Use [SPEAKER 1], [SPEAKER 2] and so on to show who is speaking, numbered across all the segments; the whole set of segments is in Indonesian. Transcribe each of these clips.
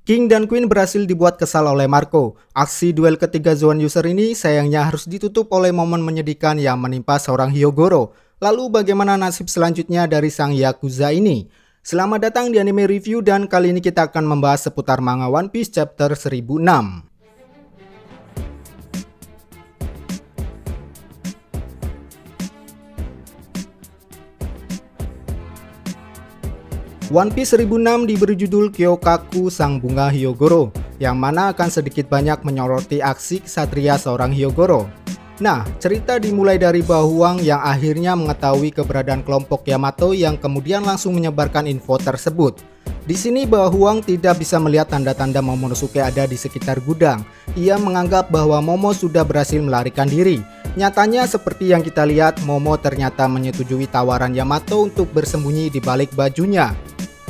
[SPEAKER 1] King dan Queen berhasil dibuat kesal oleh Marco. Aksi duel ketiga Zoan User ini sayangnya harus ditutup oleh momen menyedihkan yang menimpa seorang Hyogoro. Lalu bagaimana nasib selanjutnya dari sang Yakuza ini? Selamat datang di Anime Review dan kali ini kita akan membahas seputar manga One Piece chapter 1006. One Piece 1006 diberi judul Kyokaku Sang Bunga Hyogoro, yang mana akan sedikit banyak menyoroti aksi kesatria seorang Hyogoro. Nah, cerita dimulai dari Bahuang yang akhirnya mengetahui keberadaan kelompok Yamato yang kemudian langsung menyebarkan info tersebut. Di sini Bahuang tidak bisa melihat tanda-tanda Momonosuke ada di sekitar gudang. Ia menganggap bahwa Momo sudah berhasil melarikan diri. Nyatanya seperti yang kita lihat, Momo ternyata menyetujui tawaran Yamato untuk bersembunyi di balik bajunya.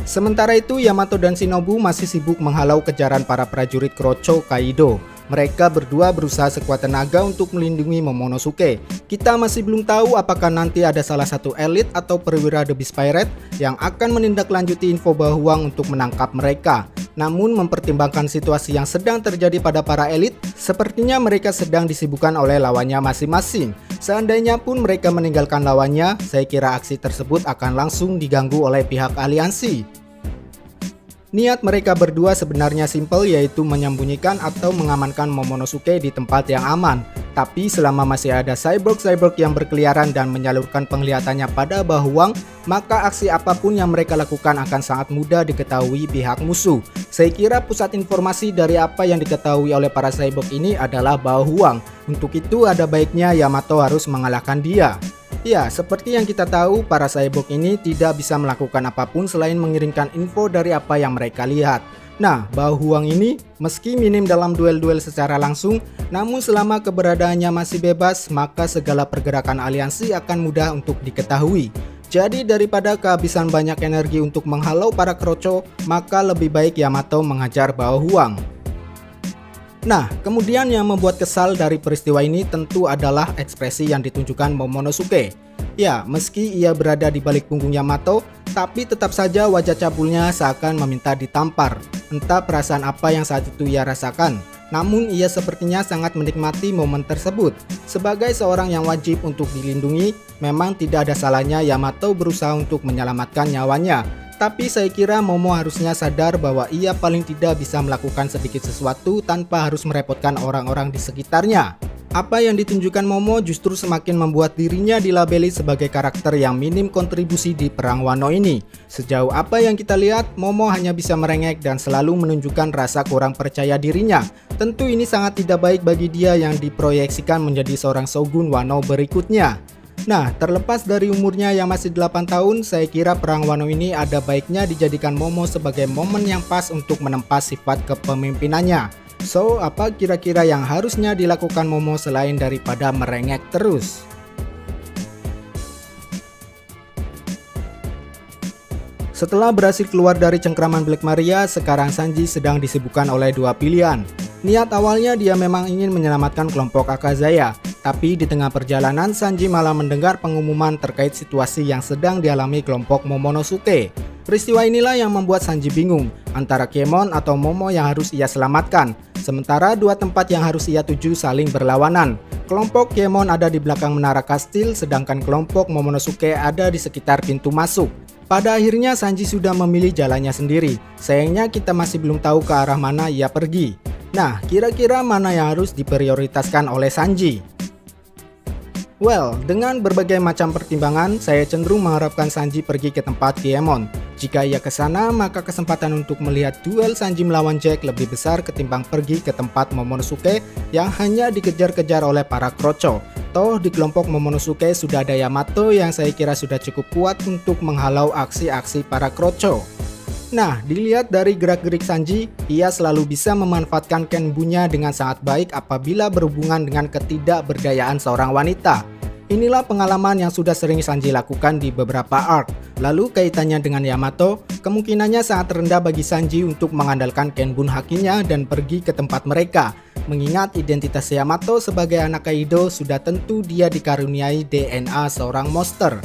[SPEAKER 1] Sementara itu, Yamato dan Shinobu masih sibuk menghalau kejaran para prajurit Kroco Kaido. Mereka berdua berusaha sekuat tenaga untuk melindungi Momonosuke. Kita masih belum tahu apakah nanti ada salah satu elit atau perwira The Beast Pirate yang akan menindaklanjuti info Bahuang untuk menangkap mereka. Namun mempertimbangkan situasi yang sedang terjadi pada para elit, sepertinya mereka sedang disibukkan oleh lawannya masing-masing. Seandainya pun mereka meninggalkan lawannya, saya kira aksi tersebut akan langsung diganggu oleh pihak aliansi. Niat mereka berdua sebenarnya simpel, yaitu menyembunyikan atau mengamankan Momonosuke di tempat yang aman. Tapi selama masih ada cyborg-cyborg yang berkeliaran dan menyalurkan penglihatannya pada Bahuang, maka aksi apapun yang mereka lakukan akan sangat mudah diketahui pihak musuh. Saya kira pusat informasi dari apa yang diketahui oleh para cyborg ini adalah Bahuang. Untuk itu ada baiknya Yamato harus mengalahkan dia. Ya, seperti yang kita tahu, para cyborg ini tidak bisa melakukan apapun selain mengirimkan info dari apa yang mereka lihat. Nah, Bahuang ini meski minim dalam duel-duel secara langsung, namun selama keberadaannya masih bebas, maka segala pergerakan aliansi akan mudah untuk diketahui. Jadi daripada kehabisan banyak energi untuk menghalau para Kroco, maka lebih baik Yamato menghajar Bahuang. Nah, kemudian yang membuat kesal dari peristiwa ini tentu adalah ekspresi yang ditunjukkan Momonosuke. Ya, meski ia berada di balik punggung Yamato, tapi tetap saja wajah cabulnya seakan meminta ditampar. Entah perasaan apa yang saat itu ia rasakan, namun ia sepertinya sangat menikmati momen tersebut. Sebagai seorang yang wajib untuk dilindungi, memang tidak ada salahnya Yamato berusaha untuk menyelamatkan nyawanya. Tapi saya kira Momo harusnya sadar bahwa ia paling tidak bisa melakukan sedikit sesuatu tanpa harus merepotkan orang-orang di sekitarnya. Apa yang ditunjukkan Momo justru semakin membuat dirinya dilabeli sebagai karakter yang minim kontribusi di perang Wano ini. Sejauh apa yang kita lihat, Momo hanya bisa merengek dan selalu menunjukkan rasa kurang percaya dirinya. Tentu ini sangat tidak baik bagi dia yang diproyeksikan menjadi seorang shogun Wano berikutnya. Nah, terlepas dari umurnya yang masih 8 tahun, saya kira perang Wano ini ada baiknya dijadikan Momo sebagai momen yang pas untuk menempa sifat kepemimpinannya. So, apa kira-kira yang harusnya dilakukan Momo selain daripada merengek terus? Setelah berhasil keluar dari cengkraman Black Maria, sekarang Sanji sedang disibukkan oleh dua pilihan. Niat awalnya dia memang ingin menyelamatkan kelompok Akazaya, tapi di tengah perjalanan Sanji malah mendengar pengumuman terkait situasi yang sedang dialami kelompok Momonosuke. Peristiwa inilah yang membuat Sanji bingung antara Kiemon atau Momo yang harus ia selamatkan. Sementara dua tempat yang harus ia tuju saling berlawanan. Kelompok Kiemon ada di belakang menara kastil, sedangkan kelompok Momonosuke ada di sekitar pintu masuk. Pada akhirnya Sanji sudah memilih jalannya sendiri. Sayangnya kita masih belum tahu ke arah mana ia pergi. Nah, kira-kira mana yang harus diprioritaskan oleh Sanji? Well, dengan berbagai macam pertimbangan, saya cenderung mengharapkan Sanji pergi ke tempat Kiemon. Jika ia ke sana, maka kesempatan untuk melihat duel Sanji melawan Jack lebih besar ketimbang pergi ke tempat Momonosuke yang hanya dikejar-kejar oleh para Kroco. Toh di kelompok Momonosuke sudah ada Yamato yang saya kira sudah cukup kuat untuk menghalau aksi-aksi para Kroco. Nah, dilihat dari gerak-gerik Sanji, ia selalu bisa memanfaatkan kenbunya dengan sangat baik apabila berhubungan dengan ketidakberdayaan seorang wanita. Inilah pengalaman yang sudah sering Sanji lakukan di beberapa arc. Lalu kaitannya dengan Yamato, kemungkinannya sangat rendah bagi Sanji untuk mengandalkan kenbun hakinya dan pergi ke tempat mereka. Mengingat identitas Yamato sebagai anak Kaido, sudah tentu dia dikaruniai DNA seorang monster.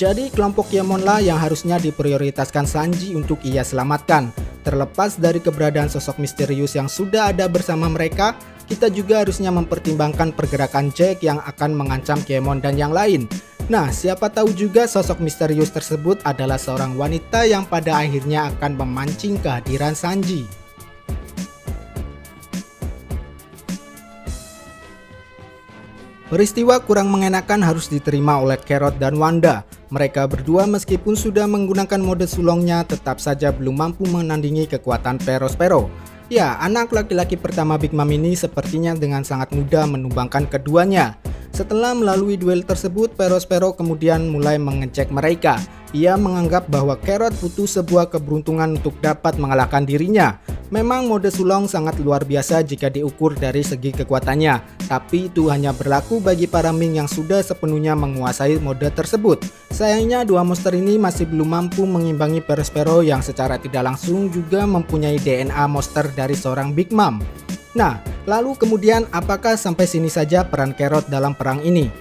[SPEAKER 1] Jadi kelompok Yamonlah yang harusnya diprioritaskan Sanji untuk ia selamatkan. Terlepas dari keberadaan sosok misterius yang sudah ada bersama mereka, kita juga harusnya mempertimbangkan pergerakan Jack yang akan mengancam Kiemon dan yang lain. Nah, siapa tahu juga sosok misterius tersebut adalah seorang wanita yang pada akhirnya akan memancing kehadiran Sanji. Peristiwa kurang mengenakan harus diterima oleh Carrot dan Wanda. Mereka berdua meskipun sudah menggunakan mode sulongnya tetap saja belum mampu menandingi kekuatan Perospero. Ya, anak laki-laki pertama Big Mom ini sepertinya dengan sangat mudah menumbangkan keduanya. Setelah melalui duel tersebut, Perospero kemudian mulai mengecek mereka. Ia menganggap bahwa Carrot butuh sebuah keberuntungan untuk dapat mengalahkan dirinya. Memang mode sulong sangat luar biasa jika diukur dari segi kekuatannya, tapi itu hanya berlaku bagi para Ming yang sudah sepenuhnya menguasai mode tersebut. Sayangnya dua monster ini masih belum mampu mengimbangi Perospero yang secara tidak langsung juga mempunyai DNA monster dari seorang Big Mom. Nah, lalu kemudian apakah sampai sini saja peran Carrot dalam perang ini?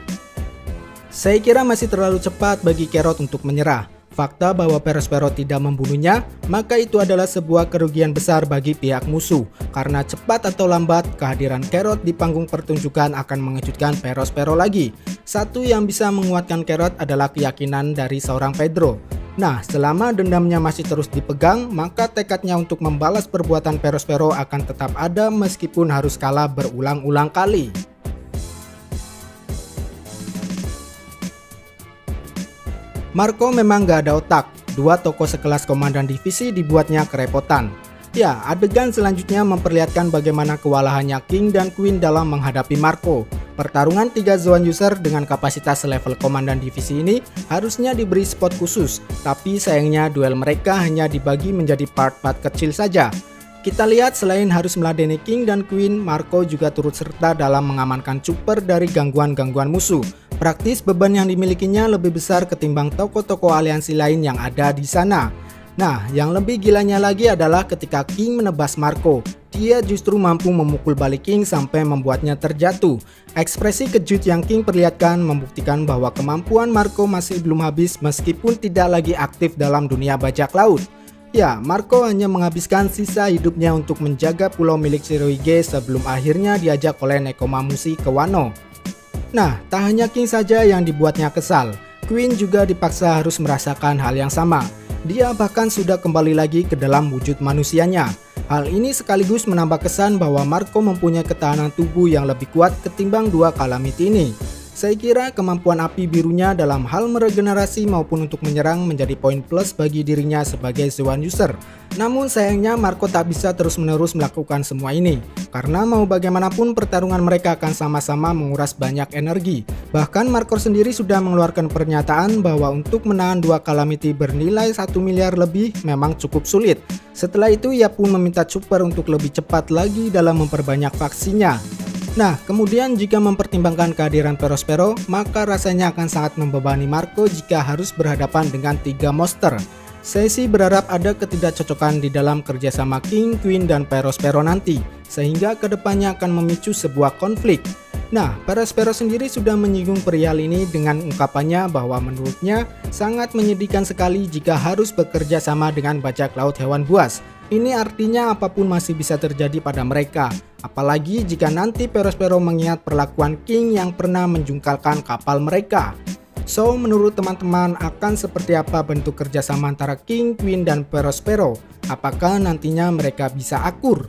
[SPEAKER 1] Saya kira masih terlalu cepat bagi Carrot untuk menyerah. Fakta bahwa Perospero tidak membunuhnya, maka itu adalah sebuah kerugian besar bagi pihak musuh. Karena cepat atau lambat, kehadiran Carrot di panggung pertunjukan akan mengejutkan Perospero lagi. Satu yang bisa menguatkan Carrot adalah keyakinan dari seorang Pedro. Nah, selama dendamnya masih terus dipegang, maka tekadnya untuk membalas perbuatan Perospero akan tetap ada meskipun harus kalah berulang-ulang kali. Marco memang gak ada otak, dua tokoh sekelas komandan divisi dibuatnya kerepotan. Ya, adegan selanjutnya memperlihatkan bagaimana kewalahannya King dan Queen dalam menghadapi Marco. Pertarungan 3 Zoan User dengan kapasitas level komandan divisi ini harusnya diberi spot khusus, tapi sayangnya duel mereka hanya dibagi menjadi part-part kecil saja. Kita lihat selain harus meladeni King dan Queen, Marco juga turut serta dalam mengamankan Chopper dari gangguan-gangguan musuh. Praktis beban yang dimilikinya lebih besar ketimbang tokoh-tokoh aliansi lain yang ada di sana. Nah, yang lebih gilanya lagi adalah ketika King menebas Marco, dia justru mampu memukul balik King sampai membuatnya terjatuh. Ekspresi kejut yang King perlihatkan membuktikan bahwa kemampuan Marco masih belum habis meskipun tidak lagi aktif dalam dunia bajak laut. Ya, Marco hanya menghabiskan sisa hidupnya untuk menjaga pulau milik Shirohige sebelum akhirnya diajak oleh Nekomamushi ke Wano. Nah, tak hanya King saja yang dibuatnya kesal, Queen juga dipaksa harus merasakan hal yang sama. Dia bahkan sudah kembali lagi ke dalam wujud manusianya. Hal ini sekaligus menambah kesan bahwa Marco mempunyai ketahanan tubuh yang lebih kuat ketimbang dua Calamity ini. Saya kira kemampuan api birunya dalam hal meregenerasi maupun untuk menyerang menjadi poin plus bagi dirinya sebagai Zoan User. Namun sayangnya Marco tak bisa terus-menerus melakukan semua ini, karena mau bagaimanapun pertarungan mereka akan sama-sama menguras banyak energi. Bahkan Marco sendiri sudah mengeluarkan pernyataan bahwa untuk menahan dua Calamity bernilai 1 miliar lebih memang cukup sulit. Setelah itu ia pun meminta Chopper untuk lebih cepat lagi dalam memperbanyak vaksinya. Nah, kemudian jika mempertimbangkan kehadiran Perospero, maka rasanya akan sangat membebani Marco jika harus berhadapan dengan 3 monster. Saya sih berharap ada ketidakcocokan di dalam kerjasama King, Queen, dan Perospero nanti, sehingga kedepannya akan memicu sebuah konflik. Nah, Perospero sendiri sudah menyinggung perihal ini dengan ungkapannya bahwa menurutnya sangat menyedihkan sekali jika harus bekerja sama dengan bajak laut hewan buas. Ini artinya apapun masih bisa terjadi pada mereka, apalagi jika nanti Perospero mengingat perlakuan King yang pernah menjungkalkan kapal mereka. So, menurut teman-teman akan seperti apa bentuk kerjasama antara King, Queen, dan Perospero? Apakah nantinya mereka bisa akur?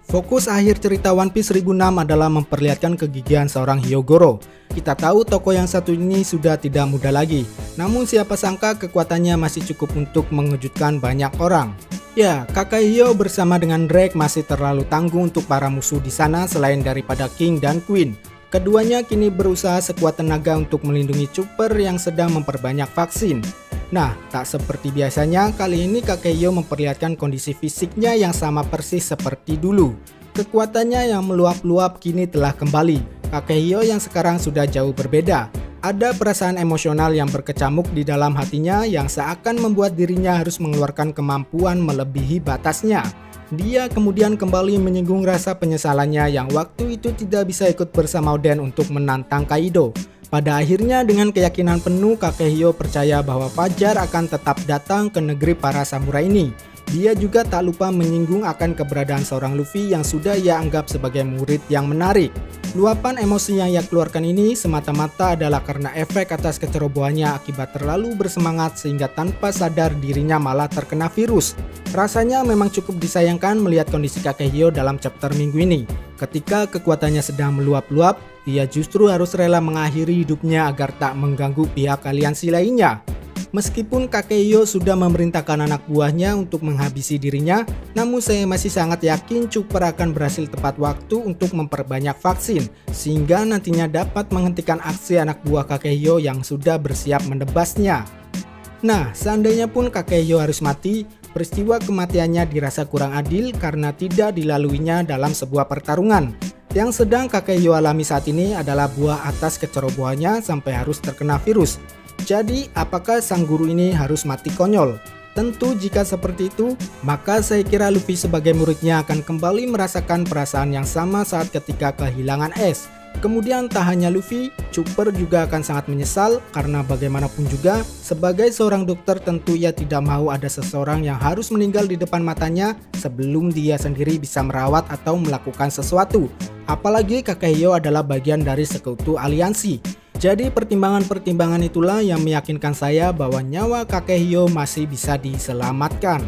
[SPEAKER 1] Fokus akhir cerita One Piece 1006 adalah memperlihatkan kegigihan seorang Hyogoro. Kita tahu tokoh yang satu ini sudah tidak muda lagi, namun siapa sangka kekuatannya masih cukup untuk mengejutkan banyak orang. Ya, kakak Hyo bersama dengan Drake masih terlalu tanggung untuk para musuh di sana selain daripada King dan Queen. Keduanya kini berusaha sekuat tenaga untuk melindungi Chopper yang sedang memperbanyak vaksin. Nah, tak seperti biasanya, kali ini kakek Hyo memperlihatkan kondisi fisiknya yang sama persis seperti dulu. Kekuatannya yang meluap-luap kini telah kembali. Kakek Hyo yang sekarang sudah jauh berbeda. Ada perasaan emosional yang berkecamuk di dalam hatinya yang seakan membuat dirinya harus mengeluarkan kemampuan melebihi batasnya. Dia kemudian kembali menyinggung rasa penyesalannya yang waktu itu tidak bisa ikut bersama Oden untuk menantang Kaido. Pada akhirnya dengan keyakinan penuh Kakehyo percaya bahwa Fajar akan tetap datang ke negeri para samurai ini. Dia juga tak lupa menyinggung akan keberadaan seorang Luffy yang sudah ia anggap sebagai murid yang menarik. Luapan emosi yang ia keluarkan ini semata-mata adalah karena efek atas kecerobohannya akibat terlalu bersemangat sehingga tanpa sadar dirinya malah terkena virus. Rasanya memang cukup disayangkan melihat kondisi Kakehyo dalam chapter minggu ini. Ketika kekuatannya sedang meluap-luap, ia justru harus rela mengakhiri hidupnya agar tak mengganggu pihak aliansi lainnya. Meskipun Kakehyo sudah memerintahkan anak buahnya untuk menghabisi dirinya, namun saya masih sangat yakin Chopper akan berhasil tepat waktu untuk memperbanyak vaksin, sehingga nantinya dapat menghentikan aksi anak buah Kakehyo yang sudah bersiap menebasnya. Nah, seandainya pun Kakehyo harus mati, peristiwa kematiannya dirasa kurang adil karena tidak dilaluinya dalam sebuah pertarungan. Yang sedang Kakehyo alami saat ini adalah buah atas kecerobohannya sampai harus terkena virus. Jadi, apakah sang guru ini harus mati konyol? Tentu jika seperti itu, maka saya kira Luffy sebagai muridnya akan kembali merasakan perasaan yang sama saat ketika kehilangan es. Kemudian tak hanya Luffy, Chopper juga akan sangat menyesal karena bagaimanapun juga, sebagai seorang dokter tentu ia tidak mau ada seseorang yang harus meninggal di depan matanya sebelum dia sendiri bisa merawat atau melakukan sesuatu. Apalagi Kakehyo adalah bagian dari sekutu aliansi. Jadi pertimbangan-pertimbangan itulah yang meyakinkan saya bahwa nyawa Kakehyo masih bisa diselamatkan.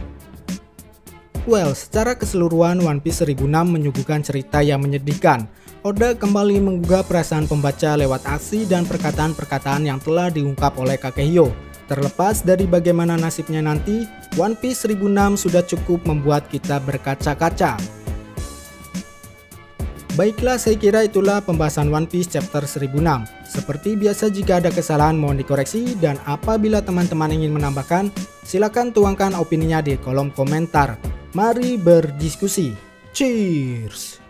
[SPEAKER 1] Well, secara keseluruhan One Piece 1006 menyuguhkan cerita yang menyedihkan. Oda kembali menggugah perasaan pembaca lewat aksi dan perkataan-perkataan yang telah diungkap oleh Kakehyo. Terlepas dari bagaimana nasibnya nanti, One Piece 1006 sudah cukup membuat kita berkaca-kaca. Baiklah, saya kira itulah pembahasan One Piece chapter 1006. Seperti biasa, jika ada kesalahan mohon dikoreksi, dan apabila teman-teman ingin menambahkan, silakan tuangkan opininya di kolom komentar. Mari berdiskusi. Cheers!